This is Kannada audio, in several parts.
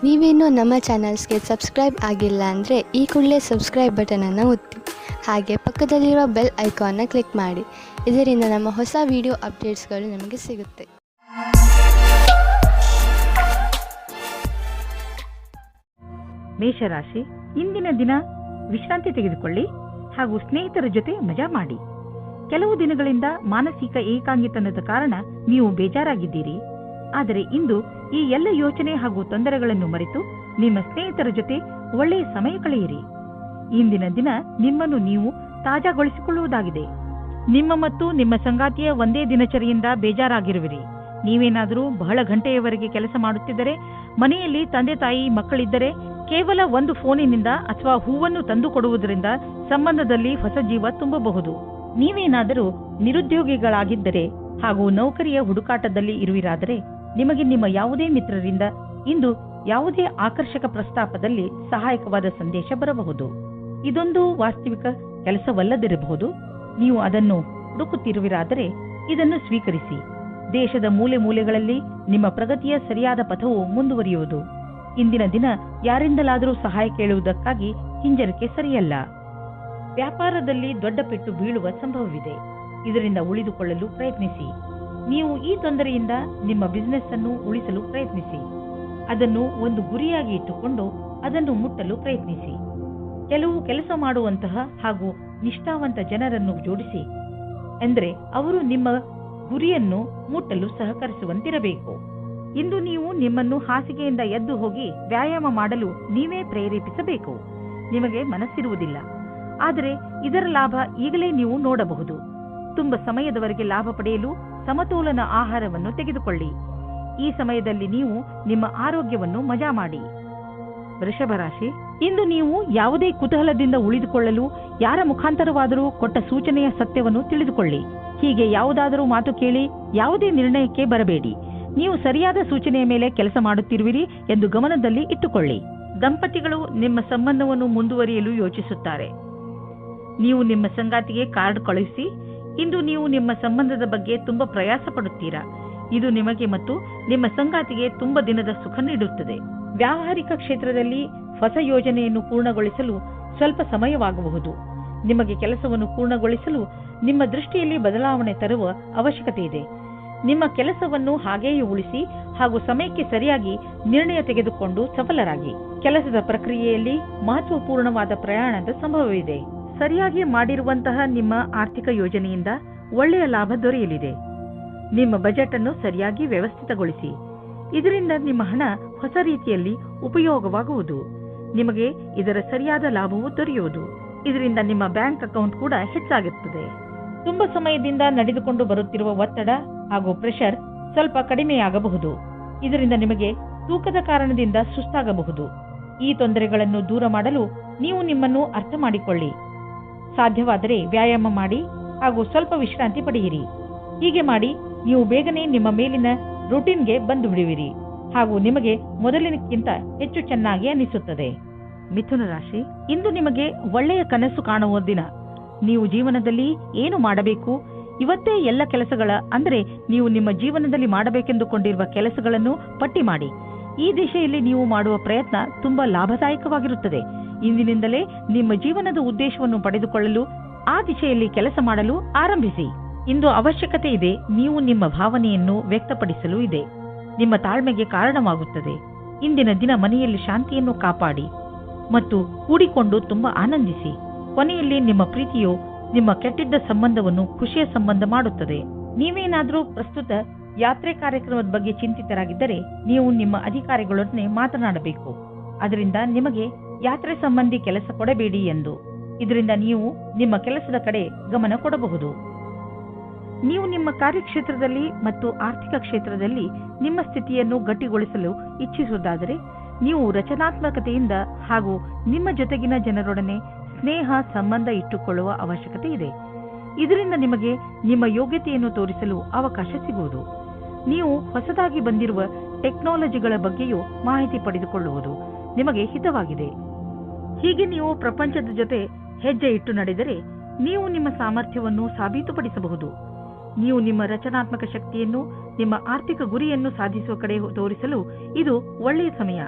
ನೀವೇನೂ ನಮ್ಮ ಚಾನಲ್ಸ್ಗೆ ಸಬ್ಸ್ಕ್ರೈಬ್ ಆಗಿಲ್ಲ ಅಂದರೆ ಈ ಕೂಡಲೇ ಸಬ್ಸ್ಕ್ರೈಬ್ ಬಟನನ್ನು ಒತ್ತಿ, ಹಾಗೆ ಪಕ್ಕದಲ್ಲಿರುವ ಬೆಲ್ ಐಕಾನ್ನ ಕ್ಲಿಕ್ ಮಾಡಿ. ಇದರಿಂದ ನಮ್ಮ ಹೊಸ ವಿಡಿಯೋ ಅಪ್ಡೇಟ್ಸ್ಗಳು ನಿಮಗೆ ಸಿಗುತ್ತೆ. ಮೇಷರಾಶಿ, ಇಂದಿನ ದಿನ ವಿಶ್ರಾಂತಿ ತೆಗೆದುಕೊಳ್ಳಿ ಹಾಗೂ ಸ್ನೇಹಿತರ ಜೊತೆ ಮಜಾ ಮಾಡಿ. ಕೆಲವು ದಿನಗಳಿಂದ ಮಾನಸಿಕ ಏಕಾಂಗಿತನದ ಕಾರಣ ನೀವು ಬೇಜಾರಾಗಿದ್ದೀರಿ. ಆದರೆ ಇಂದು ಈ ಎಲ್ಲ ಯೋಚನೆ ಹಾಗೂ ತೊಂದರೆಗಳನ್ನು ಮರೆತು ನಿಮ್ಮ ಸ್ನೇಹಿತರ ಜೊತೆ ಒಳ್ಳೆಯ ಸಮಯ ಕಳೆಯಿರಿ. ಇಂದಿನ ದಿನ ನಿಮ್ಮನ್ನು ನೀವು ತಾಜಾಗೊಳಿಸಿಕೊಳ್ಳುವುದಾಗಿದೆ. ನಿಮ್ಮ ಮತ್ತು ನಿಮ್ಮ ಸಂಗಾತಿಯ ಒಂದೇ ದಿನಚರಿಯಿಂದ ಬೇಜಾರಾಗಿರುವಿರಿ. ನೀವೇನಾದರೂ ಬಹಳ ಗಂಟೆಯವರೆಗೆ ಕೆಲಸ ಮಾಡುತ್ತಿದ್ದರೆ, ಮನೆಯಲ್ಲಿ ತಂದೆ ತಾಯಿ ಮಕ್ಕಳಿದ್ದರೆ, ಕೇವಲ ಒಂದು ಫೋನಿನಿಂದ ಅಥವಾ ಹೂವನ್ನು ತಂದು ಕೊಡುವುದರಿಂದ ಸಂಬಂಧದಲ್ಲಿ ಹೊಸ ಜೀವ ತುಂಬಬಹುದು. ನೀವೇನಾದರೂ ನಿರುದ್ಯೋಗಿಗಳಾಗಿದ್ದರೆ ಹಾಗೂ ನೌಕರಿಯ ಹುಡುಕಾಟದಲ್ಲಿ ಇರುವಿರಾದರೆ, ನಿಮಗೆ ನಿಮ್ಮ ಯಾವುದೇ ಮಿತ್ರರಿಂದ ಇಂದು ಯಾವುದೇ ಆಕರ್ಷಕ ಪ್ರಸ್ತಾಪದಲ್ಲಿ ಸಹಾಯಕವಾದ ಸಂದೇಶ ಬರಬಹುದು. ಇದೊಂದು ವಾಸ್ತವಿಕ ಕೆಲಸವಲ್ಲದಿರಬಹುದು. ನೀವು ಅದನ್ನು ಹುಡುಕುತ್ತಿರುವಿರಾದರೆ ಇದನ್ನು ಸ್ವೀಕರಿಸಿ. ದೇಶದ ಮೂಲೆ ಮೂಲೆಗಳಲ್ಲಿ ನಿಮ್ಮ ಪ್ರಗತಿಯ ಸರಿಯಾದ ಪಥವು ಮುಂದುವರಿಯುವುದು. ಇಂದಿನ ದಿನ ಯಾರಿಂದಲಾದರೂ ಸಹಾಯ ಕೇಳುವುದಕ್ಕಾಗಿ ಹಿಂಜರಿಕೆ ಸರಿಯಲ್ಲ. ವ್ಯಾಪಾರದಲ್ಲಿ ದೊಡ್ಡ ಪೆಟ್ಟು ಬೀಳುವ ಸಂಭವವಿದೆ. ಇದರಿಂದ ಉಳಿದುಕೊಳ್ಳಲು ಪ್ರಯತ್ನಿಸಿ. ನೀವು ಈ ತೊಂದರೆಯಿಂದ ನಿಮ್ಮ ಬಿಸಿನೆಸ್ ಅನ್ನು ಉಳಿಸಲು ಪ್ರಯತ್ನಿಸಿ. ಅದನ್ನು ಒಂದು ಗುರಿಯಾಗಿ ಇಟ್ಟುಕೊಂಡು ಅದನ್ನು ಮುಟ್ಟಲು ಪ್ರಯತ್ನಿಸಿ. ಕೆಲವು ಕೆಲಸ ಮಾಡುವಂತಹ ಹಾಗೂ ನಿಷ್ಠಾವಂತ ಜನರನ್ನು ಜೋಡಿಸಿ, ಎಂದರೆ ಅವರು ನಿಮ್ಮ ಗುರಿಯನ್ನು ಮುಟ್ಟಲು ಸಹಕರಿಸುವಂತಿರಬೇಕು. ಇಂದು ನೀವು ನಿಮ್ಮನ್ನು ಹಾಸಿಗೆಯಿಂದ ಎದ್ದು ಹೋಗಿ ವ್ಯಾಯಾಮ ಮಾಡಲು ನೀವೇ ಪ್ರೇರೇಪಿಸಬೇಕು. ನಿಮಗೆ ಮನಸ್ಸಿರುವುದಿಲ್ಲ, ಆದರೆ ಇದರ ಲಾಭ ಈಗಲೇ ನೀವು ನೋಡಬಹುದು. ತುಂಬ ಸಮಯದವರೆಗೆ ಲಾಭ ಪಡೆಯಲು ಸಮತೋಲನ ಆಹಾರವನ್ನು ತೆಗೆದುಕೊಳ್ಳಿ. ಈ ಸಮಯದಲ್ಲಿ ನೀವು ನಿಮ್ಮ ಆರೋಗ್ಯವನ್ನು ಮಜಾ ಮಾಡಿ. ವೃಷಭ ರಾಶಿ, ಇಂದು ನೀವು ಯಾವುದೇ ಕುತೂಹಲದಿಂದ ಉಳಿದುಕೊಳ್ಳಲು ಯಾರ ಮುಖಾಂತರವಾದರೂ ಕೊಟ್ಟ ಸೂಚನೆಯ ಸತ್ಯವನ್ನು ತಿಳಿದುಕೊಳ್ಳಿ. ಹೀಗೆ ಯಾವುದಾದರೂ ಮಾತು ಕೇಳಿ ಯಾವುದೇ ನಿರ್ಣಯಕ್ಕೆ ಬರಬೇಡಿ. ನೀವು ಸರಿಯಾದ ಸೂಚನೆಯ ಮೇಲೆ ಕೆಲಸ ಮಾಡುತ್ತಿರುವಿರಿ ಎಂದು ಗಮನದಲ್ಲಿ ಇಟ್ಟುಕೊಳ್ಳಿ. ದಂಪತಿಗಳು ನಿಮ್ಮ ಸಂಬಂಧವನ್ನು ಮುಂದುವರಿಯಲು ಯೋಚಿಸುತ್ತಾರೆ. ನೀವು ನಿಮ್ಮ ಸಂಗಾತಿಗೆ ಕಾರ್ಡ್ ಕಳುಹಿಸಿ. ಇಂದು ನೀವು ನಿಮ್ಮ ಸಂಬಂಧದ ಬಗ್ಗೆ ತುಂಬಾ ಪ್ರಯಾಸ ಪಡುತ್ತೀರಾ. ಇದು ನಿಮಗೆ ಮತ್ತು ನಿಮ್ಮ ಸಂಗಾತಿಗೆ ತುಂಬ ದಿನದ ಸುಖ ನೀಡುತ್ತದೆ. ವ್ಯಾವಹಾರಿಕ ಕ್ಷೇತ್ರದಲ್ಲಿ ಹೊಸ ಯೋಜನೆಯನ್ನು ಪೂರ್ಣಗೊಳಿಸಲು ಸ್ವಲ್ಪ ಸಮಯವಾಗಬಹುದು. ನಿಮಗೆ ಕೆಲಸವನ್ನು ಪೂರ್ಣಗೊಳಿಸಲು ನಿಮ್ಮ ದೃಷ್ಟಿಯಲ್ಲಿ ಬದಲಾವಣೆ ತರುವ ಅವಶ್ಯಕತೆ ಇದೆ. ನಿಮ್ಮ ಕೆಲಸವನ್ನು ಹಾಗೆಯೇ ಉಳಿಸಿ ಹಾಗೂ ಸಮಯಕ್ಕೆ ಸರಿಯಾಗಿ ನಿರ್ಣಯ ತೆಗೆದುಕೊಂಡು ಸಫಲರಾಗಿ. ಕೆಲಸದ ಪ್ರಕ್ರಿಯೆಯಲ್ಲಿ ಮಹತ್ವಪೂರ್ಣವಾದ ಪ್ರಯಾಣದ ಸಂಭವವಿದೆ. ಸರಿಯಾಗಿ ಮಾಡಿರುವಂತಹ ನಿಮ್ಮ ಆರ್ಥಿಕ ಯೋಜನೆಯಿಂದ ಒಳ್ಳೆಯ ಲಾಭ ದೊರೆಯಲಿದೆ. ನಿಮ್ಮ ಬಜೆಟ್ ಅನ್ನು ಸರಿಯಾಗಿ ವ್ಯವಸ್ಥಿತಗೊಳಿಸಿ. ಇದರಿಂದ ನಿಮ್ಮ ಹಣ ಹೊಸ ರೀತಿಯಲ್ಲಿ ಉಪಯೋಗವಾಗುವುದು. ನಿಮಗೆ ಇದರ ಸರಿಯಾದ ಲಾಭವು ದೊರೆಯುವುದು. ಇದರಿಂದ ನಿಮ್ಮ ಬ್ಯಾಂಕ್ ಅಕೌಂಟ್ ಕೂಡ ಹೆಚ್ಚಾಗುತ್ತದೆ. ತುಂಬಾ ಸಮಯದಿಂದ ನಡೆದುಕೊಂಡು ಬರುತ್ತಿರುವ ಒತ್ತಡ ಹಾಗೂ ಪ್ರೆಷರ್ ಸ್ವಲ್ಪ ಕಡಿಮೆಯಾಗಬಹುದು. ಇದರಿಂದ ನಿಮಗೆ ತೂಕದ ಕಾರಣದಿಂದ ಸುಸ್ತಾಗಬಹುದು. ಈ ತೊಂದರೆಗಳನ್ನು ದೂರ ಮಾಡಲು ನೀವು ನಿಮ್ಮನ್ನು ಅರ್ಥ ಮಾಡಿಕೊಳ್ಳಿ. ಸಾಧ್ಯವಾದರೆ ವ್ಯಾಯಾಮ ಮಾಡಿ ಹಾಗೂ ಸ್ವಲ್ಪ ವಿಶ್ರಾಂತಿ ಪಡೆಯಿರಿ. ಹೀಗೆ ಮಾಡಿ ನೀವು ಬೇಗನೆ ನಿಮ್ಮ ಮೇಲಿನ ರೂಟೀನ್ಗೆ ಬಂದು ಬಿಡುವಿರಿ ಹಾಗೂ ನಿಮಗೆ ಮೊದಲಿನಕ್ಕಿಂತ ಹೆಚ್ಚು ಚೆನ್ನಾಗಿ ಅನಿಸುತ್ತದೆ. ಮಿಥುನ ರಾಶಿ, ಇಂದು ನಿಮಗೆ ಒಳ್ಳೆಯ ಕನಸು ಕಾಣುವ ದಿನ. ನೀವು ಜೀವನದಲ್ಲಿ ಏನು ಮಾಡಬೇಕು, ಇವತ್ತೇ ಎಲ್ಲ ಕೆಲಸಗಳ ಅಂದರೆ ನೀವು ನಿಮ್ಮ ಜೀವನದಲ್ಲಿ ಮಾಡಬೇಕೆಂದುಕೊಂಡಿರುವ ಕೆಲಸಗಳನ್ನು ಪಟ್ಟಿ ಮಾಡಿ. ಈ ದಿಶೆಯಲ್ಲಿ ನೀವು ಮಾಡುವ ಪ್ರಯತ್ನ ತುಂಬಾ ಲಾಭದಾಯಕವಾಗಿರುತ್ತದೆ. ಇಂದಿನಿಂದಲೇ ನಿಮ್ಮ ಜೀವನದ ಉದ್ದೇಶವನ್ನು ಪಡೆದುಕೊಳ್ಳಲು ಆ ದಿಶೆಯಲ್ಲಿ ಕೆಲಸ ಮಾಡಲು ಆರಂಭಿಸಿ. ಇಂದು ಅವಶ್ಯಕತೆ ಇದೆ. ನೀವು ನಿಮ್ಮ ಭಾವನೆಯನ್ನು ವ್ಯಕ್ತಪಡಿಸಲು ಇದೆ. ನಿಮ್ಮ ತಾಳ್ಮೆಗೆ ಕಾರಣವಾಗುತ್ತದೆ. ಇಂದಿನ ದಿನ ಮನೆಯಲ್ಲಿ ಶಾಂತಿಯನ್ನು ಕಾಪಾಡಿ ಮತ್ತು ಕೂಡಿಕೊಂಡು ತುಂಬಾ ಆನಂದಿಸಿ. ಕೊನೆಯಲ್ಲಿ ನಿಮ್ಮ ಪ್ರೀತಿಯು ನಿಮ್ಮ ಕೆಟ್ಟಿದ್ದ ಸಂಬಂಧವನ್ನು ಖುಷಿಯ ಸಂಬಂಧ ಮಾಡುತ್ತದೆ. ನೀವೇನಾದರೂ ಪ್ರಸ್ತುತ ಯಾತ್ರೆ ಕಾರ್ಯಕ್ರಮದ ಬಗ್ಗೆ ಚಿಂತಿತರಾಗಿದ್ದರೆ ನೀವು ನಿಮ್ಮ ಅಧಿಕಾರಿಗಳೊಡನೆ ಮಾತನಾಡಬೇಕು. ಅದರಿಂದ ನಿಮಗೆ ಯಾತ್ರೆ ಸಂಬಂಧಿ ಕೆಲಸ ಕೊಡಬೇಡಿ ಎಂದು. ಇದರಿಂದ ನೀವು ನಿಮ್ಮ ಕೆಲಸದ ಕಡೆ ಗಮನ ಕೊಡಬಹುದು. ನೀವು ನಿಮ್ಮ ಕಾರ್ಯಕ್ಷೇತ್ರದಲ್ಲಿ ಮತ್ತು ಆರ್ಥಿಕ ಕ್ಷೇತ್ರದಲ್ಲಿ ನಿಮ್ಮ ಸ್ಥಿತಿಯನ್ನು ಗಟ್ಟಿಗೊಳಿಸಲು ಇಚ್ಛಿಸುವುದಾದರೆ ನೀವು ರಚನಾತ್ಮಕತೆಯಿಂದ ಹಾಗೂ ನಿಮ್ಮ ಜೊತೆಗಿನ ಜನರೊಡನೆ ಸ್ನೇಹ ಸಂಬಂಧ ಇಟ್ಟುಕೊಳ್ಳುವ ಅವಶ್ಯಕತೆ ಇದೆ. ಇದರಿಂದ ನಿಮಗೆ ನಿಮ್ಮ ಯೋಗ್ಯತೆಯನ್ನು ತೋರಿಸಲು ಅವಕಾಶ ಸಿಗುವುದು. ನೀವು ಹೊಸದಾಗಿ ಬಂದಿರುವ ಟೆಕ್ನಾಲಜಿಗಳ ಬಗ್ಗೆಯೂ ಮಾಹಿತಿ ಪಡೆದುಕೊಳ್ಳುವುದು ನಿಮಗೆ ಹಿತವಾಗಿದೆ. ಹೀಗೆ ನೀವು ಪ್ರಪಂಚದ ಜೊತೆ ಹೆಜ್ಜೆ ಇಟ್ಟು ನಡೆದರೆ ನೀವು ನಿಮ್ಮ ಸಾಮರ್ಥ್ಯವನ್ನು ಸಾಬೀತುಪಡಿಸಬಹುದು. ನೀವು ನಿಮ್ಮ ರಚನಾತ್ಮಕ ಶಕ್ತಿಯನ್ನು ನಿಮ್ಮ ಆರ್ಥಿಕ ಗುರಿಯನ್ನು ಸಾಧಿಸುವ ಕಡೆ ತೋರಿಸಲು ಇದು ಒಳ್ಳೆಯ ಸಮಯ.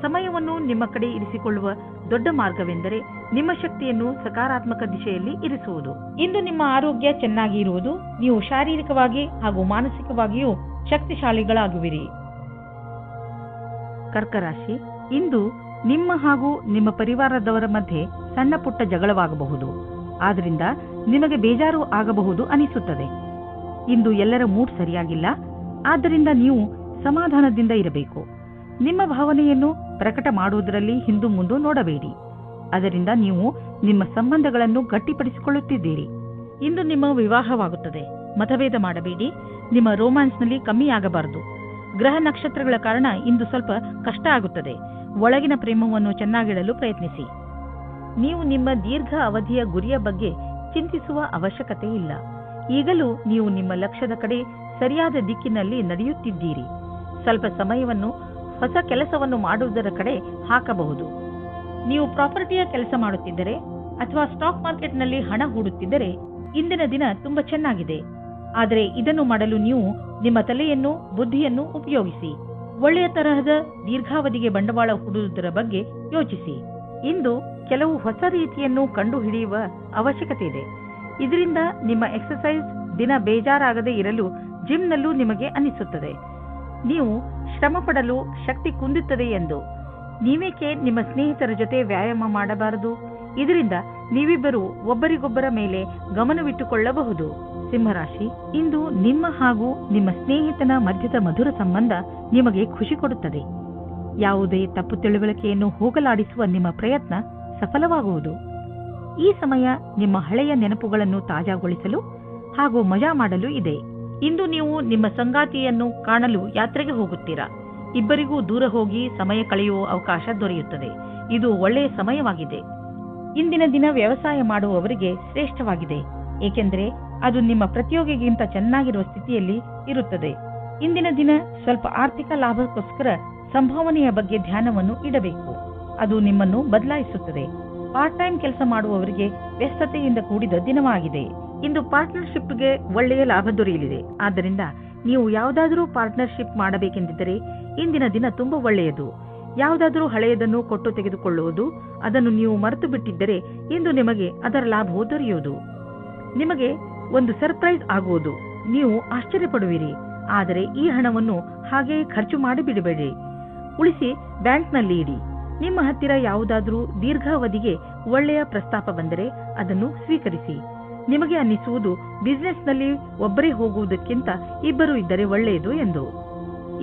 ಸಮಯವನ್ನು ನಿಮ್ಮ ಕಡೆ ಇರಿಸಿಕೊಳ್ಳುವ ದೊಡ್ಡ ಮಾರ್ಗವೆಂದರೆ ನಿಮ್ಮ ಶಕ್ತಿಯನ್ನು ಸಕಾರಾತ್ಮಕ ದಿಶೆಯಲ್ಲಿ ಇರಿಸುವುದು. ಇಂದು ನಿಮ್ಮ ಆರೋಗ್ಯ ಚೆನ್ನಾಗಿ ಇರುವುದು, ನೀವು ಶಾರೀರಿಕವಾಗಿ ಹಾಗೂ ಮಾನಸಿಕವಾಗಿಯೂ ಶಕ್ತಿಶಾಲಿಗಳಾಗುವಿರಿ. ಕರ್ಕ ರಾಶಿ, ಇಂದು ನಿಮ್ಮ ಹಾಗೂ ನಿಮ್ಮ ಪರಿವಾರದವರ ಮಧ್ಯೆ ಸಣ್ಣ ಪುಟ್ಟ ಜಗಳವಾಗಬಹುದು. ಆದ್ದರಿಂದ ನಿಮಗೆ ಬೇಜಾರು ಆಗಬಹುದು ಅನಿಸುತ್ತದೆ. ಇಂದು ಎಲ್ಲರ ಮೂಡ್ ಸರಿಯಾಗಿಲ್ಲ, ಆದ್ದರಿಂದ ನೀವು ಸಮಾಧಾನದಿಂದ ಇರಬೇಕು. ನಿಮ್ಮ ಭಾವನೆಯನ್ನು ಪ್ರಕಟ ಮಾಡುವುದರಲ್ಲಿ ಹಿಂದು ಮುಂದು ನೋಡಬೇಡಿ. ಅದರಿಂದ ನೀವು ನಿಮ್ಮ ಸಂಬಂಧಗಳನ್ನು ಗಟ್ಟಿಪಡಿಸಿಕೊಳ್ಳುತ್ತಿದ್ದೀರಿ. ಇಂದು ನಿಮ್ಮ ವಿವಾಹವಾಗುತ್ತದೆ. ಮತಭೇದ ಮಾಡಬೇಡಿ. ನಿಮ್ಮ ರೋಮ್ಯಾನ್ಸ್ನಲ್ಲಿ ಕಮ್ಮಿಯಾಗಬಾರದು. ಗ್ರಹ ನಕ್ಷತ್ರಗಳ ಕಾರಣ ಇಂದು ಸ್ವಲ್ಪ ಕಷ್ಟ ಆಗುತ್ತದೆ. ಒಳಗಿನ ಪ್ರೇಮವನ್ನು ಚೆನ್ನಾಗಿಡಲು ಪ್ರಯತ್ನಿಸಿ. ನೀವು ನಿಮ್ಮ ದೀರ್ಘ ಅವಧಿಯ ಗುರಿಯ ಬಗ್ಗೆ ಚಿಂತಿಸುವ ಅವಶ್ಯಕತೆ ಇಲ್ಲ. ಈಗಲೂ ನೀವು ನಿಮ್ಮ ಲಕ್ಷ್ಯದ ಕಡೆ ಸರಿಯಾದ ದಿಕ್ಕಿನಲ್ಲಿ ನಡೆಯುತ್ತಿದ್ದೀರಿ. ಸ್ವಲ್ಪ ಸಮಯವನ್ನು ಹೊಸ ಕೆಲಸವನ್ನು ಮಾಡುವುದರ ಕಡೆ ಹಾಕಬಹುದು. ನೀವು ಪ್ರಾಪರ್ಟಿಯ ಕೆಲಸ ಮಾಡುತ್ತಿದ್ದರೆ ಅಥವಾ ಸ್ಟಾಕ್ ಮಾರ್ಕೆಟ್ನಲ್ಲಿ ಹಣ ಹೂಡುತ್ತಿದ್ದರೆ ಇಂದಿನ ದಿನ ತುಂಬಾ ಚೆನ್ನಾಗಿದೆ. ಆದರೆ ಇದನ್ನು ಮಾಡಲು ನೀವು ನಿಮ್ಮ ತಲೆಯನ್ನು, ಬುದ್ಧಿಯನ್ನು ಉಪಯೋಗಿಸಿ. ಒಳ್ಳೆಯ ತರಹದ ದೀರ್ಘಾವಧಿಗೆ ಬಂಡವಾಳ ಹೂಡುವುದರ ಬಗ್ಗೆ ಯೋಚಿಸಿ. ಇಂದು ಕೆಲವು ಹೊಸ ರೀತಿಯನ್ನು ಕಂಡುಹಿಡಿಯುವ ಅವಶ್ಯಕತೆ ಇದೆ. ಇದರಿಂದ ನಿಮ್ಮ ಎಕ್ಸರ್ಸೈಸ್ ದಿನ ಬೇಜಾರಾಗದೇ ಇರಲು ಜಿಮ್ನಲ್ಲೂ ನಿಮಗೆ ಅನಿಸುತ್ತದೆ. ನೀವು ಶ್ರಮ ಪಡಲು ಶಕ್ತಿ ಕುಂದುತ್ತದೆ ಎಂದು. ನೀವೇಕೆ ನಿಮ್ಮ ಸ್ನೇಹಿತರ ಜೊತೆ ವ್ಯಾಯಾಮ ಮಾಡಬಾರದು? ಇದರಿಂದ ನೀವಿಬ್ಬರು ಒಬ್ಬರಿಗೊಬ್ಬರ ಮೇಲೆ ಗಮನವಿಟ್ಟುಕೊಳ್ಳಬಹುದು. ಸಿಂಹರಾಶಿ, ಇಂದು ನಿಮ್ಮ ಹಾಗೂ ನಿಮ್ಮ ಸ್ನೇಹಿತನ ಮಧ್ಯದ ಮಧುರ ಸಂಬಂಧ ನಿಮಗೆ ಖುಷಿ ಕೊಡುತ್ತದೆ. ಯಾವುದೇ ತಪ್ಪು ತಿಳುವಳಿಕೆಯನ್ನು ಹೋಗಲಾಡಿಸುವ ನಿಮ್ಮ ಪ್ರಯತ್ನ ಸಫಲವಾಗುವುದು. ಈ ಸಮಯ ನಿಮ್ಮ ಹಳೆಯ ನೆನಪುಗಳನ್ನು ತಾಜಾಗೊಳಿಸಲು ಹಾಗೂ ಮಜಾ ಮಾಡಲು ಇದೆ. ಇಂದು ನೀವು ನಿಮ್ಮ ಸಂಗಾತಿಯನ್ನು ಕಾಣಲು ಯಾತ್ರೆಗೆ ಹೋಗುತ್ತೀರಾ. ಇಬ್ಬರಿಗೂ ದೂರ ಹೋಗಿ ಸಮಯ ಕಳೆಯುವ ಅವಕಾಶ ದೊರೆಯುತ್ತದೆ. ಇದು ಒಳ್ಳೆಯ ಸಮಯವಾಗಿದೆ. ಇಂದಿನ ದಿನ ವ್ಯವಸಾಯ ಮಾಡುವವರಿಗೆ ಶ್ರೇಷ್ಠವಾಗಿದೆ, ಏಕೆಂದರೆ ಅದು ನಿಮ್ಮ ಪ್ರತಿಯೋಗಿಗಿಂತ ಚೆನ್ನಾಗಿರುವ ಸ್ಥಿತಿಯಲ್ಲಿ ಇರುತ್ತದೆ. ಇಂದಿನ ದಿನ ಸ್ವಲ್ಪ ಆರ್ಥಿಕ ಲಾಭಕ್ಕೋಸ್ಕರ ಸಂಭಾವನೆಯ ಬಗ್ಗೆ ಧ್ಯಾನವನ್ನು ಇಡಬೇಕು. ಅದು ನಿಮ್ಮನ್ನು ಬದಲಾಯಿಸುತ್ತದೆ. ಪಾರ್ಟ್ ಟೈಮ್ ಕೆಲಸ ಮಾಡುವವರಿಗೆ ವ್ಯಸ್ತತೆಯಿಂದ ಕೂಡಿದ ದಿನವಾಗಿದೆ. ಇಂದು ಪಾರ್ಟ್ನರ್ಶಿಪ್ಗೆ ಒಳ್ಳೆಯ ಲಾಭ ದೊರೆಯಲಿದೆ. ಆದ್ದರಿಂದ ನೀವು ಯಾವುದಾದರೂ ಪಾರ್ಟ್ನರ್ಶಿಪ್ ಮಾಡಬೇಕೆಂದಿದ್ದರೆ ಇಂದಿನ ದಿನ ತುಂಬಾ ಒಳ್ಳೆಯದು. ಯಾವುದಾದರೂ ಹಳೆಯದನ್ನು ಕೊಟ್ಟು ತೆಗೆದುಕೊಳ್ಳುವುದು, ಅದನ್ನು ನೀವು ಮರೆತು ಬಿಟ್ಟಿದ್ದರೆ ಇಂದು ನಿಮಗೆ ಅದರ ಲಾಭವು ದೊರೆಯುವುದು. ನಿಮಗೆ ಒಂದು ಸರ್ಪ್ರೈಸ್ ಆಗುವುದು. ನೀವು ಆಶ್ಚರ್ಯಪಡುವಿರಿ. ಆದರೆ ಈ ಹಣವನ್ನು ಹಾಗೆಯೇ ಖರ್ಚು ಮಾಡಿಬಿಡಬೇಡಿ. ಉಳಿಸಿ ಬ್ಯಾಂಕ್ನಲ್ಲಿ ಇಡಿ. ನಿಮ್ಮ ಹತ್ತಿರ ಯಾವುದಾದರೂ ದೀರ್ಘಾವಧಿಗೆ ಒಳ್ಳೆಯ ಪ್ರಸ್ತಾಪ ಬಂದರೆ ಅದನ್ನು ಸ್ವೀಕರಿಸಿ. ನಿಮಗೆ ಅನ್ನಿಸುವುದು ಬಿಸಿನೆಸ್ನಲ್ಲಿ ಒಬ್ಬರೇ ಹೋಗುವುದಕ್ಕಿಂತ ಇಬ್ಬರು ಇದ್ದರೆ ಒಳ್ಳೆಯದು ಎಂದು.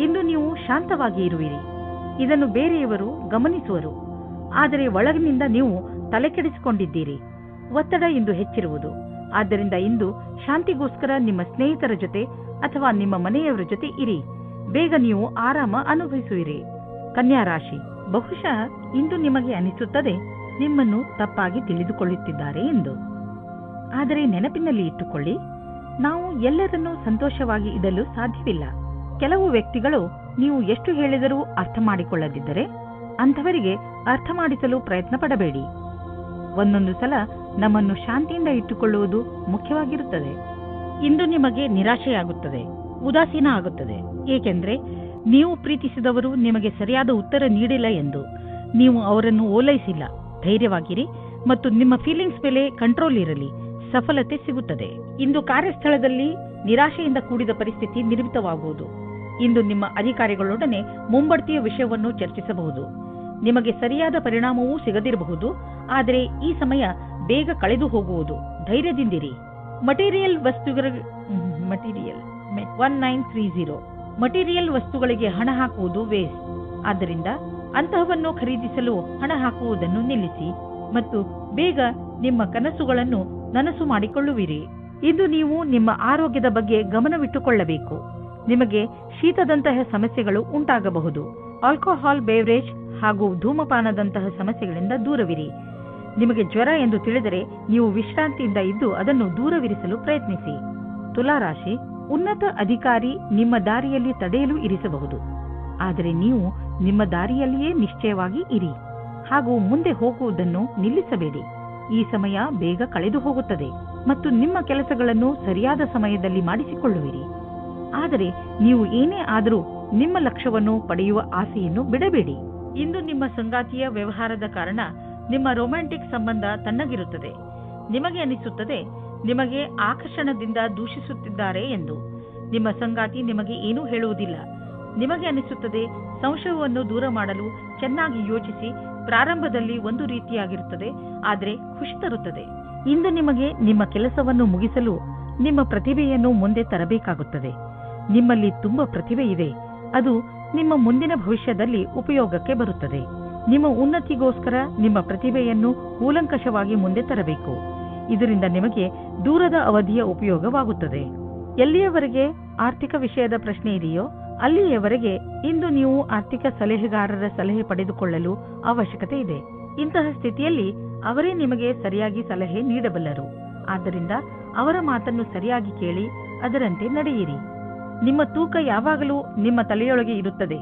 ಇಂದು ನೀವು ಶಾಂತವಾಗಿ ಇರುವಿರಿ. ಇದನ್ನು ಬೇರೆಯವರು ಗಮನಿಸುವರು. ಆದರೆ ಒಳಗಿನಿಂದ ನೀವು ತಲೆಕೆಡಿಸಿಕೊಂಡಿದ್ದೀರಿ. ಒತ್ತಡ ಇಂದು ಹೆಚ್ಚಿರುವುದು. ಆದ್ದರಿಂದ ಇಂದು ಶಾಂತಿಗೋಸ್ಕರ ನಿಮ್ಮ ಸ್ನೇಹಿತರ ಜೊತೆ ಅಥವಾ ನಿಮ್ಮ ಮನೆಯವರ ಜೊತೆ ಇರಿ. ಬೇಗ ನೀವು ಆರಾಮ ಅನುಭವಿಸುವಿರಿ. ಕನ್ಯಾ ರಾಶಿ, ಬಹುಶಃ ಇಂದು ನಿಮಗೆ ಅನಿಸುತ್ತದೆ ನಿಮ್ಮನ್ನು ತಪ್ಪಾಗಿ ತಿಳಿದುಕೊಳ್ಳುತ್ತಿದ್ದಾರೆ ಎಂದು. ಆದರೆ ನೆನಪಿನಲ್ಲಿ ಇಟ್ಟುಕೊಳ್ಳಿ, ನಾವು ಎಲ್ಲರನ್ನೂ ಸಂತೋಷವಾಗಿ ಇಡಲು ಸಾಧ್ಯವಿಲ್ಲ. ಕೆಲವು ವ್ಯಕ್ತಿಗಳು ನೀವು ಎಷ್ಟು ಹೇಳಿದರೂ ಅರ್ಥ ಮಾಡಿಕೊಳ್ಳದಿದ್ದರೆ ಅಂಥವರಿಗೆ ಅರ್ಥ ಮಾಡಿಸಲು ಪ್ರಯತ್ನ ಪಡಬೇಡಿ. ಒಂದೊಂದು ಸಲ ನಮ್ಮನ್ನು ಶಾಂತಿಯಿಂದ ಇಟ್ಟುಕೊಳ್ಳುವುದು ಮುಖ್ಯವಾಗಿರುತ್ತದೆ. ಇಂದು ನಿಮಗೆ ನಿರಾಶೆಯಾಗುತ್ತದೆ, ಉದಾಸೀನ ಆಗುತ್ತದೆ, ಏಕೆಂದರೆ ನೀವು ಪ್ರೀತಿಸಿದವರು ನಿಮಗೆ ಸರಿಯಾದ ಉತ್ತರ ನೀಡಿಲ್ಲ ಎಂದು. ನೀವು ಅವರನ್ನು ಓಲೈಸಿಲ್ಲ. ಧೈರ್ಯವಾಗಿರಿ ಮತ್ತು ನಿಮ್ಮ ಫೀಲಿಂಗ್ಸ್ ಮೇಲೆ ಕಂಟ್ರೋಲ್ ಇರಲಿ. ಸಫಲತೆ ಸಿಗುತ್ತದೆ. ಇಂದು ಕಾರ್ಯಸ್ಥಳದಲ್ಲಿ ನಿರಾಶೆಯಿಂದ ಕೂಡಿದ ಪರಿಸ್ಥಿತಿ ನಿರ್ಮಿತವಾಗುವುದು. ಇಂದು ನಿಮ್ಮ ಅಧಿಕಾರಿಗಳೊಡನೆ ಮುಂಬಡ್ತಿಯ ವಿಷಯವನ್ನು ಚರ್ಚಿಸಬಹುದು. ನಿಮಗೆ ಸರಿಯಾದ ಪರಿಣಾಮವೂ ಸಿಗದಿರಬಹುದು. ಆದರೆ ಈ ಸಮಯ ಬೇಗ ಕಳೆದು ಹೋಗುವುದು. ಧೈರ್ಯದಿಂದಿರಿ. ಮಟೀರಿಯಲ್ 1930 ಮಟೀರಿಯಲ್ ವಸ್ತುಗಳಿಗೆ ಹಣ ಹಾಕುವುದು ವೇಸ್ಟ್. ಆದ್ದರಿಂದ ಅಂತಹವನ್ನು ಖರೀದಿಸಲು ಹಣ ಹಾಕುವುದನ್ನು ನಿಲ್ಲಿಸಿ ಮತ್ತು ಬೇಗ ನಿಮ್ಮ ಕನಸುಗಳನ್ನು ನನಸು ಮಾಡಿಕೊಳ್ಳುವಿರಿ. ಇಂದು ನೀವು ನಿಮ್ಮ ಆರೋಗ್ಯದ ಬಗ್ಗೆ ಗಮನವಿಟ್ಟುಕೊಳ್ಳಬೇಕು. ನಿಮಗೆ ಶೀತದಂತಹ ಸಮಸ್ಯೆಗಳು ಉಂಟಾಗಬಹುದು. ಆಲ್ಕೋಹಾಲ್ ಬೇವರೇಜ್ ಹಾಗೂ ಧೂಮಪಾನದಂತಹ ಸಮಸ್ಯೆಗಳಿಂದ ದೂರವಿರಿ. ನಿಮಗೆ ಜ್ವರ ಎಂದು ತಿಳಿದರೆ ನೀವು ವಿಶ್ರಾಂತಿಯಿಂದ ಇದ್ದು ಅದನ್ನು ದೂರವಿರಿಸಲು ಪ್ರಯತ್ನಿಸಿ. ತುಲಾರಾಶಿ, ಉನ್ನತ ಅಧಿಕಾರಿ ನಿಮ್ಮ ದಾರಿಯಲ್ಲಿ ತಡೆಯಲು ಇರಿಸಬಹುದು. ಆದರೆ ನೀವು ನಿಮ್ಮ ದಾರಿಯಲ್ಲಿಯೇ ನಿಶ್ಚಯವಾಗಿ ಇರಿ ಹಾಗೂ ಮುಂದೆ ಹೋಗುವುದನ್ನು ನಿಲ್ಲಿಸಬೇಡಿ. ಈ ಸಮಯ ಬೇಗ ಕಳೆದು ಹೋಗುತ್ತದೆ ಮತ್ತು ನಿಮ್ಮ ಕೆಲಸಗಳನ್ನು ಸರಿಯಾದ ಸಮಯದಲ್ಲಿ ಮಾಡಿಸಿಕೊಳ್ಳುವಿರಿ. ಆದರೆ ನೀವು ಏನೇ ಆದರೂ ನಿಮ್ಮ ಲಕ್ಷ್ಯವನ್ನು ಪಡೆಯುವ ಆಸೆಯನ್ನು ಬಿಡಬೇಡಿ. ಇಂದು ನಿಮ್ಮ ಸಂಗಾತಿಯ ವ್ಯವಹಾರದ ಕಾರಣ ನಿಮ್ಮ ರೊಮ್ಯಾಂಟಿಕ್ ಸಂಬಂಧ ತಣ್ಣಗಿರುತ್ತದೆ. ನಿಮಗೆ ಅನಿಸುತ್ತದೆ ನಿಮಗೆ ಆಕರ್ಷಣದಿಂದ ದೂಷಿಸುತ್ತಿದ್ದಾರೆ ಎಂದು. ನಿಮ್ಮ ಸಂಗಾತಿ ನಿಮಗೆ ಏನೂ ಹೇಳುವುದಿಲ್ಲ. ನಿಮಗೆ ಅನಿಸುತ್ತದೆ ಸಂಶಯವನ್ನು ದೂರ ಮಾಡಲು ಚೆನ್ನಾಗಿ ಯೋಚಿಸಿ. ಪ್ರಾರಂಭದಲ್ಲಿ ಒಂದು ರೀತಿಯಾಗಿರುತ್ತದೆ, ಆದರೆ ಖುಷಿ ತರುತ್ತದೆ. ಇಂದು ನಿಮಗೆ ನಿಮ್ಮ ಕೆಲಸವನ್ನು ಮುಗಿಸಲು ನಿಮ್ಮ ಪ್ರತಿಭೆಯನ್ನು ಮುಂದೆ ತರಬೇಕಾಗುತ್ತದೆ. ನಿಮ್ಮಲ್ಲಿ ತುಂಬಾ ಪ್ರತಿಭೆ ಇದೆ. ಅದು ನಿಮ್ಮ ಮುಂದಿನ ಭವಿಷ್ಯದಲ್ಲಿ ಉಪಯೋಗಕ್ಕೆ ಬರುತ್ತದೆ. ನಿಮ್ಮ ಉನ್ನತಿಗೋಸ್ಕರ ನಿಮ್ಮ ಪ್ರತಿಭೆಯನ್ನು ಕೂಲಂಕಷವಾಗಿ ಮುಂದೆ ತರಬೇಕು. ಇದರಿಂದ ನಿಮಗೆ ದೂರದ ಅವಧಿಯ ಉಪಯೋಗವಾಗುತ್ತದೆ. ಎಲ್ಲಿಯವರೆಗೆ ಆರ್ಥಿಕ ವಿಷಯದ ಪ್ರಶ್ನೆ ಇದೆಯೋ ಅಲ್ಲಿಯವರೆಗೆ ಇಂದು ನೀವು ಆರ್ಥಿಕ ಸಲಹೆಗಾರರ ಸಲಹೆ ಪಡೆದುಕೊಳ್ಳಲು ಅವಶ್ಯಕತೆ ಇದೆ. ಇಂತಹ ಸ್ಥಿತಿಯಲ್ಲಿ ಅವರೇ ನಿಮಗೆ ಸರಿಯಾಗಿ ಸಲಹೆ ನೀಡಬಲ್ಲರು. ಆದ್ದರಿಂದ ಅವರ ಮಾತನ್ನು ಸರಿಯಾಗಿ ಕೇಳಿ ಅದರಂತೆ ನಡೆಯಿರಿ. ನಿಮ್ಮ ತೂಕ ಯಾವಾಗಲೂ ನಿಮ್ಮ ತಲೆಯೊಳಗೆ ಇರುತ್ತದೆ.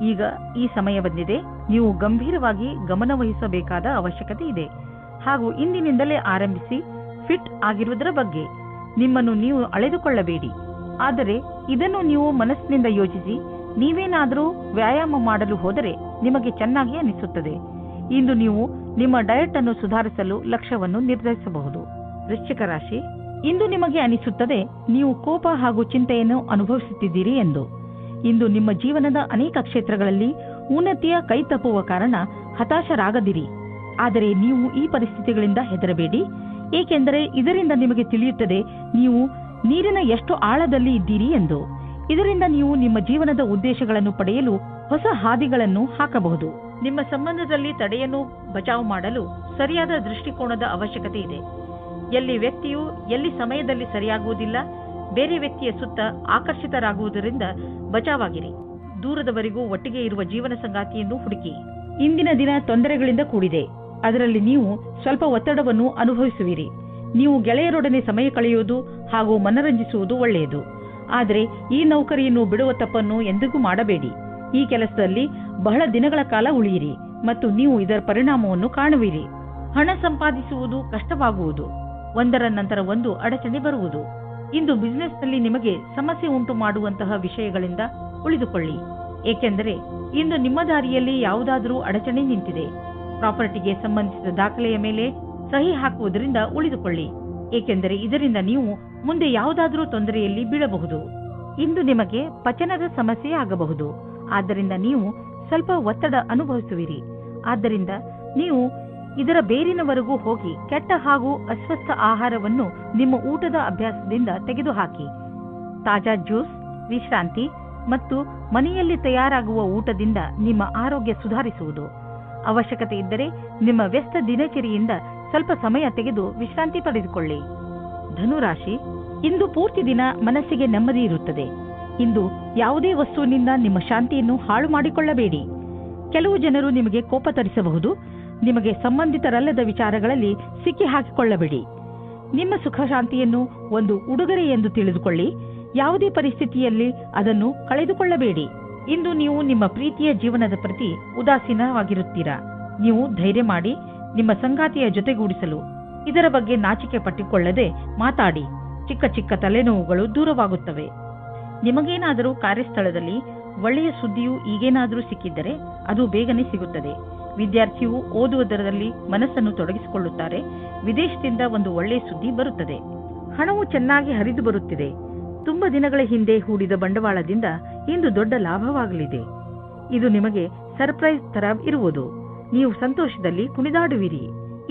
ಈಗ ಈ ಸಮಯ ಬಂದಿದೆ. ನೀವು ಗಂಭೀರವಾಗಿ ಗಮನವಹಿಸಬೇಕಾದ ಅವಶ್ಯಕತೆ ಇದೆ. ಹಾಗೂ ಇಂದಿನಿಂದಲೇ ಆರಂಭಿಸಿ ಫಿಟ್ ಆಗಿರುವುದರ ಬಗ್ಗೆ ನಿಮ್ಮನ್ನು ನೀವು ಅಳೆದುಕೊಳ್ಳಬೇಡಿ. ಆದರೆ ಇದನ್ನು ನೀವು ಮನಸ್ಸಿನಿಂದ ಯೋಚಿಸಿ. ನೀವೇನಾದರೂ ವ್ಯಾಯಾಮ ಮಾಡಲು ಹೋದರೆ ನಿಮಗೆ ಚೆನ್ನಾಗಿ ಅನಿಸುತ್ತದೆ. ಇಂದು ನೀವು ನಿಮ್ಮ ಡಯಟ್ ಅನ್ನು ಸುಧಾರಿಸಲು ಲಕ್ಷ್ಯವನ್ನು ನಿರ್ಧರಿಸಬಹುದು. ವೃಶ್ಚಿಕ ರಾಶಿ, ಇಂದು ನಿಮಗೆ ಅನಿಸುತ್ತದೆ ನೀವು ಕೋಪ ಹಾಗೂ ಚಿಂತೆಯನ್ನು ಅನುಭವಿಸುತ್ತಿದ್ದೀರಿ ಎಂದು. ಇಂದು ನಿಮ್ಮ ಜೀವನದ ಅನೇಕ ಕ್ಷೇತ್ರಗಳಲ್ಲಿ ಉನ್ನತಿಯ ಕೈ ತಪ್ಪುವ ಕಾರಣ ಹತಾಶರಾಗದಿರಿ. ಆದರೆ ನೀವು ಈ ಪರಿಸ್ಥಿತಿಗಳಿಂದ ಹೆದರಬೇಡಿ, ಏಕೆಂದರೆ ಇದರಿಂದ ನಿಮಗೆ ತಿಳಿಯುತ್ತದೆ ನೀವು ನೀರಿನ ಎಷ್ಟು ಆಳದಲ್ಲಿ ಇದ್ದೀರಿ ಎಂದು. ಇದರಿಂದ ನೀವು ನಿಮ್ಮ ಜೀವನದ ಉದ್ದೇಶಗಳನ್ನು ಪಡೆಯಲು ಹೊಸ ಹಾದಿಗಳನ್ನು ಹಾಕಬಹುದು. ನಿಮ್ಮ ಸಂಬಂಧದಲ್ಲಿ ತಡೆಯನ್ನು ಬಚಾವ್ ಮಾಡಲು ಸರಿಯಾದ ದೃಷ್ಟಿಕೋನದ ಅವಶ್ಯಕತೆ ಇದೆ. ಎಲ್ಲಿ ವ್ಯಕ್ತಿಯು ಎಲ್ಲಿ ಸಮಯದಲ್ಲಿ ಸರಿಯಾಗುವುದಿಲ್ಲ, ಬೇರೆ ವ್ಯಕ್ತಿಯ ಸುತ್ತ ಆಕರ್ಷಿತರಾಗುವುದರಿಂದ ಬಚಾವಾಗಿರಿ. ದೂರದವರೆಗೂ ಒಟ್ಟಿಗೆ ಇರುವ ಜೀವನ ಸಂಗಾತಿಯನ್ನು ಹುಡುಕಿ. ಇಂದಿನ ದಿನ ತೊಂದರೆಗಳಿಂದ ಕೂಡಿದೆ. ಅದರಲ್ಲಿ ನೀವು ಸ್ವಲ್ಪ ಒತ್ತಡವನ್ನು ಅನುಭವಿಸುವಿರಿ. ನೀವು ಗೆಳೆಯರೊಡನೆ ಸಮಯ ಕಳೆಯುವುದು ಹಾಗೂ ಮನರಂಜಿಸುವುದು ಒಳ್ಳೆಯದು. ಆದರೆ ಈ ನೌಕರಿಯನ್ನು ಬಿಡುವ ತಪ್ಪನ್ನು ಎಂದಿಗೂ ಮಾಡಬೇಡಿ. ಈ ಕೆಲಸದಲ್ಲಿ ಬಹಳ ದಿನಗಳ ಕಾಲ ಉಳಿಯಿರಿ ಮತ್ತು ನೀವು ಇದರ ಪರಿಣಾಮವನ್ನು ಕಾಣುವಿರಿ. ಹಣ ಸಂಪಾದಿಸುವುದು ಕಷ್ಟವಾಗುವುದು. ಒಂದರ ನಂತರ ಒಂದು ಅಡಚಣೆ ಬರುವುದು. ಇಂದು ಬಿಸಿನೆಸ್ನಲ್ಲಿ ನಿಮಗೆ ಸಮಸ್ಯೆ ಉಂಟು ಮಾಡುವಂತಹ ವಿಷಯಗಳಿಂದ ಉಳಿದುಕೊಳ್ಳಿ, ಏಕೆಂದರೆ ಇಂದು ನಿಮ್ಮ ದಾರಿಯಲ್ಲಿ ಯಾವುದಾದರೂ ಅಡಚಣೆ ನಿಂತಿದೆ. ಪ್ರಾಪರ್ಟಿಗೆ ಸಂಬಂಧಿಸಿದ ದಾಖಲೆಯ ಮೇಲೆ ಸಹಿ ಹಾಕುವುದರಿಂದ ಉಳಿದುಕೊಳ್ಳಿ, ಏಕೆಂದರೆ ಇದರಿಂದ ನೀವು ಮುಂದೆ ಯಾವುದಾದರೂ ತೊಂದರೆಯಲ್ಲಿ ಬೀಳಬಹುದು. ಇಂದು ನಿಮಗೆ ಪಚನದ ಸಮಸ್ಯೆ ಆಗಬಹುದು. ಆದ್ದರಿಂದ ನೀವು ಸ್ವಲ್ಪ ಒತ್ತಡ ಅನುಭವಿಸುವಿರಿ. ಆದ್ದರಿಂದ ನೀವು ಇದರ ಬೇರಿನವರೆಗೂ ಹೋಗಿ ಕೆಟ್ಟ ಹಾಗೂ ಅಸ್ವಸ್ಥ ಆಹಾರವನ್ನು ನಿಮ್ಮ ಊಟದ ಅಭ್ಯಾಸದಿಂದ ತೆಗೆದುಹಾಕಿ. ತಾಜಾ ಜ್ಯೂಸ್, ವಿಶ್ರಾಂತಿ ಮತ್ತು ಮನೆಯಲ್ಲಿ ತಯಾರಾಗುವ ಊಟದಿಂದ ನಿಮ್ಮ ಆರೋಗ್ಯ ಸುಧಾರಿಸುವುದು. ಅವಶ್ಯಕತೆ ಇದ್ದರೆ ನಿಮ್ಮ ವ್ಯಸ್ತ ದಿನಚರಿಯಿಂದ ಸ್ವಲ್ಪ ಸಮಯ ತೆಗೆದು ವಿಶ್ರಾಂತಿ ಪಡೆದುಕೊಳ್ಳಿ. ಧನುರಾಶಿ, ಇಂದು ಪೂರ್ತಿ ದಿನ ಮನಸ್ಸಿಗೆ ನೆಮ್ಮದಿ ಇರುತ್ತದೆ. ಇಂದು ಯಾವುದೇ ವಸ್ತುವಿನಿಂದ ನಿಮ್ಮ ಶಾಂತಿಯನ್ನು ಹಾಳು ಮಾಡಿಕೊಳ್ಳಬೇಡಿ. ಕೆಲವು ಜನರು ನಿಮಗೆ ಕೋಪ ತರಿಸಬಹುದು. ನಿಮಗೆ ಸಂಬಂಧಿತರಲ್ಲದ ವಿಚಾರಗಳಲ್ಲಿ ಸಿಕ್ಕಿ ಹಾಕಿಕೊಳ್ಳಬೇಡಿ. ನಿಮ್ಮ ಸುಖ ಶಾಂತಿಯನ್ನು ಒಂದು ಉಡುಗೊರೆ ಎಂದು ತಿಳಿದುಕೊಳ್ಳಿ. ಯಾವುದೇ ಪರಿಸ್ಥಿತಿಯಲ್ಲಿ ಅದನ್ನು ಕಳೆದುಕೊಳ್ಳಬೇಡಿ. ಇಂದು ನೀವು ನಿಮ್ಮ ಪ್ರೀತಿಯ ಜೀವನದ ಪ್ರತಿ ಉದಾಸೀನವಾಗಿರುತ್ತೀರಾ. ನೀವು ಧೈರ್ಯ ಮಾಡಿ ನಿಮ್ಮ ಸಂಗಾತಿಯ ಜೊತೆಗೂಡಿಸಲು ಇದರ ಬಗ್ಗೆ ನಾಚಿಕೆ ಪಟ್ಟಿಕೊಳ್ಳದೆ ಮಾತಾಡಿ. ಚಿಕ್ಕ ಚಿಕ್ಕ ತಲೆನೋವುಗಳು ದೂರವಾಗುತ್ತವೆ. ನಿಮಗೇನಾದರೂ ಕಾರ್ಯಸ್ಥಳದಲ್ಲಿ ಒಳ್ಳೆಯ ಸುದ್ದಿಯು ಈಗೇನಾದರೂ ಸಿಕ್ಕಿದ್ದರೆ ಅದು ಬೇಗನೆ ಸಿಗುತ್ತದೆ. ವಿದ್ಯಾರ್ಥಿಯು ಓದುವುದರಲ್ಲಿ ಮನಸ್ಸನ್ನು ತೊಡಗಿಸಿಕೊಳ್ಳುತ್ತಾರೆ. ವಿದೇಶದಿಂದ ಒಂದು ಒಳ್ಳೆಯ ಸುದ್ದಿ ಬರುತ್ತದೆ. ಹಣವು ಚೆನ್ನಾಗಿ ಹರಿದು ಬರುತ್ತಿದೆ. ತುಂಬ ದಿನಗಳ ಹಿಂದೆ ಹೂಡಿದ ಬಂಡವಾಳದಿಂದ ಇಂದು ದೊಡ್ಡ ಲಾಭವಾಗಲಿದೆ. ಇದು ನಿಮಗೆ ಸರ್ಪ್ರೈಸ್ ತರ ಇರುವುದು. ನೀವು ಸಂತೋಷದಲ್ಲಿ ಕುಣಿದಾಡುವಿರಿ.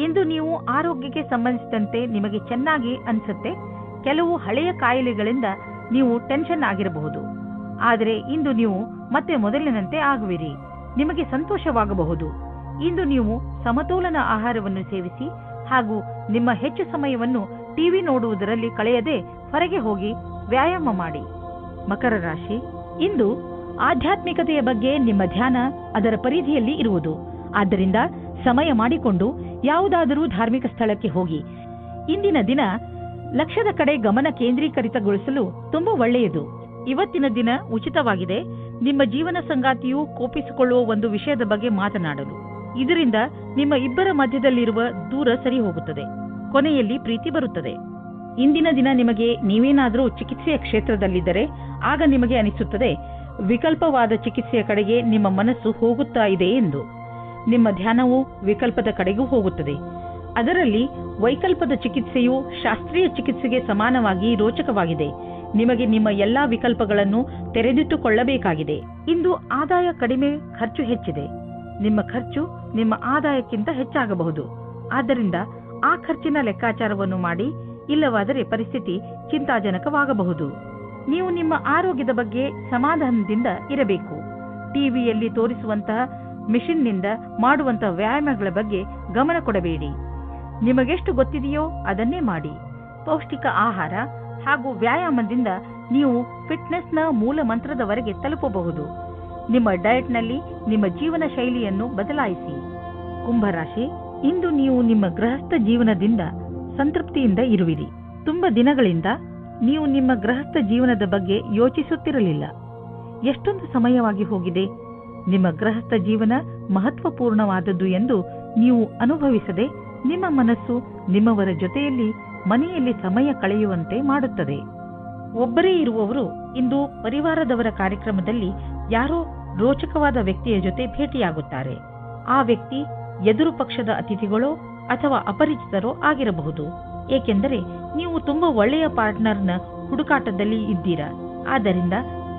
ಇಂದು ನೀವು ಆರೋಗ್ಯಕ್ಕೆ ಸಂಬಂಧಿಸಿದಂತೆ ನಿಮಗೆ ಚೆನ್ನಾಗಿ ಅನಿಸುತ್ತೆ. ಕೆಲವು ಹಳೆಯ ಕಾಯಿಲೆಗಳಿಂದ ನೀವು ಟೆನ್ಷನ್ ಆಗಿರಬಹುದು. ಆದರೆ ಇಂದು ನೀವು ಮತ್ತೆ ಮೊದಲಿನಂತೆ ಆಗುವಿರಿ. ನಿಮಗೆ ಸಂತೋಷವಾಗಬಹುದು. ಇಂದು ನೀವು ಸಮತೋಲನ ಆಹಾರವನ್ನು ಸೇವಿಸಿ ಹಾಗೂ ನಿಮ್ಮ ಹೆಚ್ಚು ಸಮಯವನ್ನು ಟಿವಿ ನೋಡುವುದರಲ್ಲಿ ಕಳೆಯದೆ ಹೊರಗೆ ಹೋಗಿ ವ್ಯಾಯಾಮ ಮಾಡಿ. ಮಕರ ರಾಶಿ, ಇಂದು ಆಧ್ಯಾತ್ಮಿಕತೆಯ ಬಗ್ಗೆ ನಿಮ್ಮ ಧ್ಯಾನ ಅದರ ಪರಿಧಿಯಲ್ಲಿ ಇರುವುದು. ಆದ್ದರಿಂದ ಸಮಯ ಮಾಡಿಕೊಂಡು ಯಾವುದಾದರೂ ಧಾರ್ಮಿಕ ಸ್ಥಳಕ್ಕೆ ಹೋಗಿ. ಇಂದಿನ ದಿನ ಲಕ್ಷ್ಯದ ಕಡೆ ಗಮನ ಕೇಂದ್ರೀಕರಿತಗೊಳಿಸಲು ತುಂಬಾ ಒಳ್ಳೆಯದು. ಇವತ್ತಿನ ದಿನ ಉಚಿತವಾಗಿದೆ. ನಿಮ್ಮ ಜೀವನ ಸಂಗಾತಿಯು ಕೋಪಿಸಿಕೊಳ್ಳುವ ಒಂದು ವಿಷಯದ ಬಗ್ಗೆ ಮಾತನಾಡಲು. ಇದರಿಂದ ನಿಮ್ಮ ಇಬ್ಬರ ಮಧ್ಯದಲ್ಲಿರುವ ದೂರ ಸರಿ ಹೋಗುತ್ತದೆ. ಕೊನೆಯಲ್ಲಿ ಪ್ರೀತಿ ಬರುತ್ತದೆ. ಇಂದಿನ ದಿನ ನಿಮಗೆ ನೀವೇನಾದರೂ ಚಿಕಿತ್ಸೆಯ ಕ್ಷೇತ್ರದಲ್ಲಿದ್ದರೆ ಆಗ ನಿಮಗೆ ಅನಿಸುತ್ತದೆ ವಿಕಲ್ಪವಾದ ಚಿಕಿತ್ಸೆಯ ಕಡೆಗೆ ನಿಮ್ಮ ಮನಸ್ಸು ಹೋಗುತ್ತಾ ಇದೆ ಎಂದು. ನಿಮ್ಮ ಧ್ಯಾನವು ವಿಕಲ್ಪದ ಕಡೆಗೂ ಹೋಗುತ್ತದೆ. ಅದರಲ್ಲಿ ವೈಕಲ್ಪದ ಚಿಕಿತ್ಸೆಯು ಶಾಸ್ತ್ರೀಯ ಚಿಕಿತ್ಸೆಗೆ ಸಮಾನವಾಗಿ ರೋಚಕವಾಗಿದೆ. ನಿಮಗೆ ನಿಮ್ಮ ಎಲ್ಲಾ ವಿಕಲ್ಪಗಳನ್ನು ತೆರೆದಿಟ್ಟುಕೊಳ್ಳಬೇಕಾಗಿದೆ. ಇಂದು ಆದಾಯ ಕಡಿಮೆ, ಖರ್ಚು ಹೆಚ್ಚಿದೆ. ನಿಮ್ಮ ಖರ್ಚು ನಿಮ್ಮ ಆದಾಯಕ್ಕಿಂತ ಹೆಚ್ಚಾಗಬಹುದು. ಆದ್ದರಿಂದ ಆ ಖರ್ಚಿನ ಲೆಕ್ಕಾಚಾರವನ್ನು ಮಾಡಿ, ಇಲ್ಲವಾದರೆ ಪರಿಸ್ಥಿತಿ ಚಿಂತಾಜನಕವಾಗಬಹುದು. ನೀವು ನಿಮ್ಮ ಆರೋಗ್ಯದ ಬಗ್ಗೆ ಸಮಾಧಾನದಿಂದ ಇರಬೇಕು. ಟಿವಿಯಲ್ಲಿ ತೋರಿಸುವಂತಹ ಮಿಷನ್ನಿಂದ ಮಾಡುವಂತಹ ವ್ಯಾಯಾಮಗಳ ಬಗ್ಗೆ ಗಮನ ಕೊಡಬೇಡಿ. ನಿಮಗೆಷ್ಟು ಗೊತ್ತಿದೆಯೋ ಅದನ್ನೇ ಮಾಡಿ. ಪೌಷ್ಟಿಕ ಆಹಾರ ಹಾಗೂ ವ್ಯಾಯಾಮದಿಂದ ನೀವು ಫಿಟ್ನೆಸ್ನ ಮೂಲ ಮಂತ್ರದವರೆಗೆ ತಲುಪಬಹುದು. ನಿಮ್ಮ ಡಯಟ್ನಲ್ಲಿ ನಿಮ್ಮ ಜೀವನ ಶೈಲಿಯನ್ನು ಬದಲಾಯಿಸಿ. ಕುಂಭರಾಶಿ, ಇಂದು ನೀವು ನಿಮ್ಮ ಗೃಹಸ್ಥ ಜೀವನದಿಂದ ಸಂತೃಪ್ತಿಯಿಂದ ಇರುವಿರಿ. ತುಂಬ ದಿನಗಳಿಂದ ನೀವು ನಿಮ್ಮ ಗೃಹಸ್ಥ ಜೀವನದ ಬಗ್ಗೆ ಯೋಚಿಸುತ್ತಿರಲಿಲ್ಲ. ಎಷ್ಟೊಂದು ಸಮಯವಾಗಿ ಹೋಗಿದೆ. ನಿಮ್ಮ ಗೃಹಸ್ಥ ಜೀವನ ಮಹತ್ವಪೂರ್ಣವಾದದ್ದು ಎಂದು ನೀವು ಅನುಭವಿಸದೆ ನಿಮ್ಮ ಮನಸ್ಸು ನಿಮ್ಮವರ ಜೊತೆಯಲ್ಲಿ ಮನೆಯಲ್ಲಿ ಸಮಯ ಕಳೆಯುವಂತೆ ಮಾಡುತ್ತದೆ. ಒಬ್ಬರೇ ಇರುವವರು ಇಂದು ಪರಿವಾರದವರ ಕಾರ್ಯಕ್ರಮದಲ್ಲಿ ಯಾರೋ ರೋಚಕವಾದ ವ್ಯಕ್ತಿಯ ಜೊತೆ ಭೇಟಿಯಾಗುತ್ತಾರೆ. ಆ ವ್ಯಕ್ತಿ ಎದುರು ಪಕ್ಷದ ಅತಿಥಿಗಳೋ ಅಥವಾ ಅಪರಿಚಿತರೋ ಆಗಿರಬಹುದು. ಏಕೆಂದರೆ ನೀವು ತುಂಬಾ ಒಳ್ಳೆಯ ಪಾರ್ಟ್ನರ್ನ ಹುಡುಕಾಟದಲ್ಲಿ ಇದ್ದೀರಾ. ಆದ್ದರಿಂದ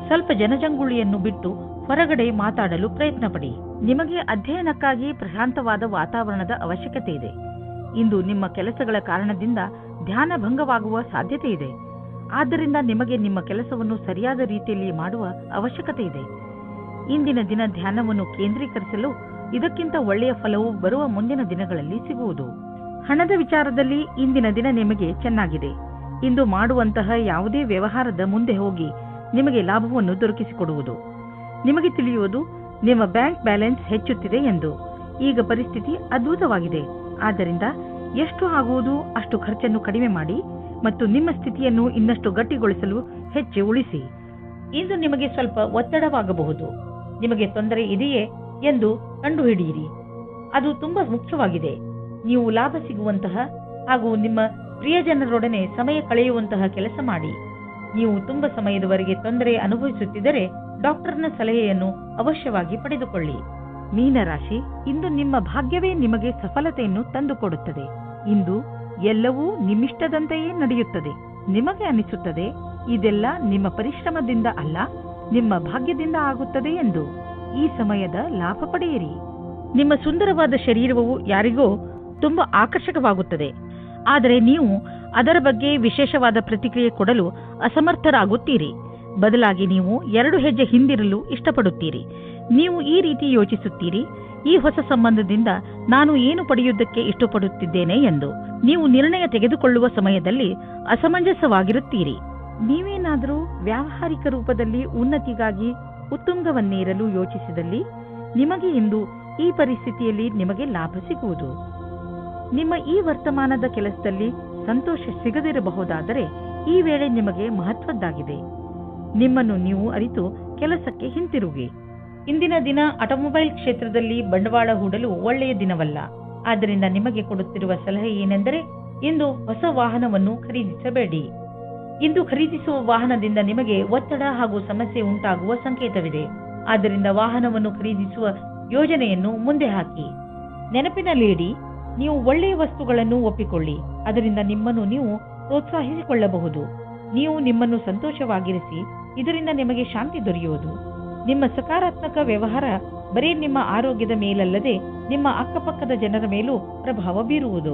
ಸ್ವಲ್ಪ ಜನಜಂಗುಳಿಯನ್ನು ಬಿಟ್ಟು ಹೊರಗಡೆ ಮಾತಾಡಲು ಪ್ರಯತ್ನ ಪಡಿ. ನಿಮಗೆ ಅಧ್ಯಯನಕ್ಕಾಗಿ ಪ್ರಶಾಂತವಾದ ವಾತಾವರಣದ ಅವಶ್ಯಕತೆ ಇದೆ. ಇಂದು ನಿಮ್ಮ ಕೆಲಸಗಳ ಕಾರಣದಿಂದ ಧ್ಯಾನ ಭಂಗವಾಗುವ ಸಾಧ್ಯತೆ ಇದೆ. ಆದ್ದರಿಂದ ನಿಮಗೆ ನಿಮ್ಮ ಕೆಲಸವನ್ನು ಸರಿಯಾದ ರೀತಿಯಲ್ಲಿ ಮಾಡುವ ಅವಶ್ಯಕತೆ ಇದೆ. ಇಂದಿನ ದಿನ ಧ್ಯಾನವನ್ನು ಕೇಂದ್ರೀಕರಿಸಲು ಇದಕ್ಕಿಂತ ಒಳ್ಳೆಯ ಫಲವು ಬರುವ ಮುಂದಿನ ದಿನಗಳಲ್ಲಿ ಸಿಗುವುದು. ಹಣದ ವಿಚಾರದಲ್ಲಿ ಇಂದಿನ ದಿನ ನಿಮಗೆ ಚೆನ್ನಾಗಿದೆ. ಇಂದು ಮಾಡುವಂತಹ ಯಾವುದೇ ವ್ಯವಹಾರದ ಮುಂದೆ ಹೋಗಿ ನಿಮಗೆ ಲಾಭವನ್ನು ದೊರಕಿಸಿಕೊಡುವುದು. ನಿಮಗೆ ತಿಳಿಯುವುದು ನಿಮ್ಮ ಬ್ಯಾಂಕ್ ಬ್ಯಾಲೆನ್ಸ್ ಹೆಚ್ಚುತ್ತಿದೆ ಎಂದು. ಈಗ ಪರಿಸ್ಥಿತಿ ಅದ್ಭುತವಾಗಿದೆ. ಆದ್ದರಿಂದ ಎಷ್ಟು ಆಗುವುದು ಅಷ್ಟು ಖರ್ಚನ್ನು ಕಡಿಮೆ ಮಾಡಿ ಮತ್ತು ನಿಮ್ಮ ಸ್ಥಿತಿಯನ್ನು ಇನ್ನಷ್ಟು ಗಟ್ಟಿಗೊಳಿಸಲು ಹೆಚ್ಚು ಉಳಿಸಿ. ಇಂದು ನಿಮಗೆ ಸ್ವಲ್ಪ ಒತ್ತಡವಾಗಬಹುದು. ನಿಮಗೆ ತೊಂದರೆ ಇದೆಯೇ ಎಂದು ಕಂಡುಹಿಡಿಯಿರಿ. ಅದು ತುಂಬಾ ಮುಖ್ಯವಾಗಿದೆ. ನೀವು ಲಾಭ ಸಿಗುವಂತಹ ಹಾಗೂ ನಿಮ್ಮ ಪ್ರಿಯಜನರೊಡನೆ ಸಮಯ ಕಳೆಯುವಂತಹ ಕೆಲಸ ಮಾಡಿ. ನೀವು ತುಂಬಾ ಸಮಯದವರೆಗೆ ತೊಂದರೆ ಅನುಭವಿಸುತ್ತಿದ್ದರೆ ಡಾಕ್ಟರ್ನ ಸಲಹೆಯನ್ನು ಅವಶ್ಯವಾಗಿ ಪಡೆದುಕೊಳ್ಳಿ. ಮೀನರಾಶಿ, ಇಂದು ನಿಮ್ಮ ಭಾಗ್ಯವೇ ನಿಮಗೆ ಸಫಲತೆಯನ್ನು ತಂದುಕೊಡುತ್ತದೆ. ಇಂದು ಎಲ್ಲವೂ ನಿಮ್ಮಿಷ್ಟದಂತೆಯೇ ನಡೆಯುತ್ತದೆ. ನಿಮಗೆ ಅನಿಸುತ್ತದೆ ಇದೆಲ್ಲ ನಿಮ್ಮ ಪರಿಶ್ರಮದಿಂದ ಅಲ್ಲ, ನಿಮ್ಮ ಭಾಗ್ಯದಿಂದ ಆಗುತ್ತದೆ ಎಂದು. ಈ ಸಮಯದ ಲಾಭ ಪಡೆಯಿರಿ. ನಿಮ್ಮ ಸುಂದರವಾದ ಶರೀರವು ಯಾರಿಗೋ ತುಂಬಾ ಆಕರ್ಷಕವಾಗುತ್ತದೆ. ಆದರೆ ನೀವು ಅದರ ಬಗ್ಗೆ ವಿಶೇಷವಾದ ಪ್ರತಿಕ್ರಿಯೆ ಕೊಡಲು ಅಸಮರ್ಥರಾಗುತ್ತೀರಿ. ಬದಲಾಗಿ ನೀವು 2 ಹೆಜ್ಜೆ ಹಿಂದಿರಲು ಇಷ್ಟಪಡುತ್ತೀರಿ. ನೀವು ಈ ರೀತಿ ಯೋಚಿಸುತ್ತೀರಿ, ಈ ಹೊಸ ಸಂಬಂಧದಿಂದ ನಾನು ಏನು ಪಡೆಯುವುದಕ್ಕೆ ಇಷ್ಟಪಡುತ್ತಿದ್ದೇನೆ ಎಂದು. ನೀವು ನಿರ್ಣಯ ತೆಗೆದುಕೊಳ್ಳುವ ಸಮಯದಲ್ಲಿ ಅಸಮಂಜಸವಾಗಿರುತ್ತೀರಿ. ನೀವೇನಾದರೂ ವ್ಯಾವಹಾರಿಕ ರೂಪದಲ್ಲಿ ಉನ್ನತಿಗಾಗಿ ಉತ್ತುಂಗವನ್ನೇರಲು ಯೋಚಿಸಿದಲ್ಲಿ ನಿಮಗೆ ಇಂದು ಈ ಪರಿಸ್ಥಿತಿಯಲ್ಲಿ ನಿಮಗೆ ಲಾಭ ಸಿಗುವುದು. ನಿಮ್ಮ ಈ ವರ್ತಮಾನದ ಕೆಲಸದಲ್ಲಿ ಸಂತೋಷ ಸಿಗದಿರಬಹುದಾದರೆ ಈ ವೇಳೆ ನಿಮಗೆ ಮಹತ್ವದ್ದಾಗಿದೆ. ನಿಮ್ಮನ್ನು ನೀವು ಅರಿತು ಕೆಲಸಕ್ಕೆ ಹಿಂತಿರುಗಿ. ಇಂದಿನ ದಿನ ಆಟೋಮೊಬೈಲ್ ಕ್ಷೇತ್ರದಲ್ಲಿ ಬಂಡವಾಳ ಹೂಡಲು ಒಳ್ಳೆಯ ದಿನವಲ್ಲ. ಆದ್ದರಿಂದ ನಿಮಗೆ ಕೊಡುತ್ತಿರುವ ಸಲಹೆ ಏನೆಂದರೆ ಇಂದು ಹೊಸ ವಾಹನವನ್ನು ಖರೀದಿಸಬೇಡಿ. ಇಂದು ಖರೀದಿಸುವ ವಾಹನದಿಂದ ನಿಮಗೆ ಒತ್ತಡ ಹಾಗೂ ಸಮಸ್ಯೆ ಉಂಟಾಗುವ ಸಂಕೇತವಿದೆ. ಆದ್ದರಿಂದ ವಾಹನವನ್ನು ಖರೀದಿಸುವ ಯೋಜನೆಯನ್ನು ಮುಂದೆ ಹಾಕಿ. ನೆನಪಿನಲ್ಲಿಡಿ, ನೀವು ಒಳ್ಳೆಯ ವಸ್ತುಗಳನ್ನು ಒಪ್ಪಿಕೊಳ್ಳಿ. ಅದರಿಂದ ನಿಮ್ಮನ್ನು ನೀವು ಪ್ರೋತ್ಸಾಹಿಸಿಕೊಳ್ಳಬಹುದು. ನೀವು ನಿಮ್ಮನ್ನು ಸಂತೋಷವಾಗಿರಿಸಿ, ಇದರಿಂದ ನಿಮಗೆ ಶಾಂತಿ ದೊರೆಯುವುದು. ನಿಮ್ಮ ಸಕಾರಾತ್ಮಕ ವ್ಯವಹಾರ ಬರೀ ನಿಮ್ಮ ಆರೋಗ್ಯದ ಮೇಲಲ್ಲದೆ ನಿಮ್ಮ ಅಕ್ಕಪಕ್ಕದ ಜನರ ಮೇಲೂ ಪ್ರಭಾವ ಬೀರುವುದು.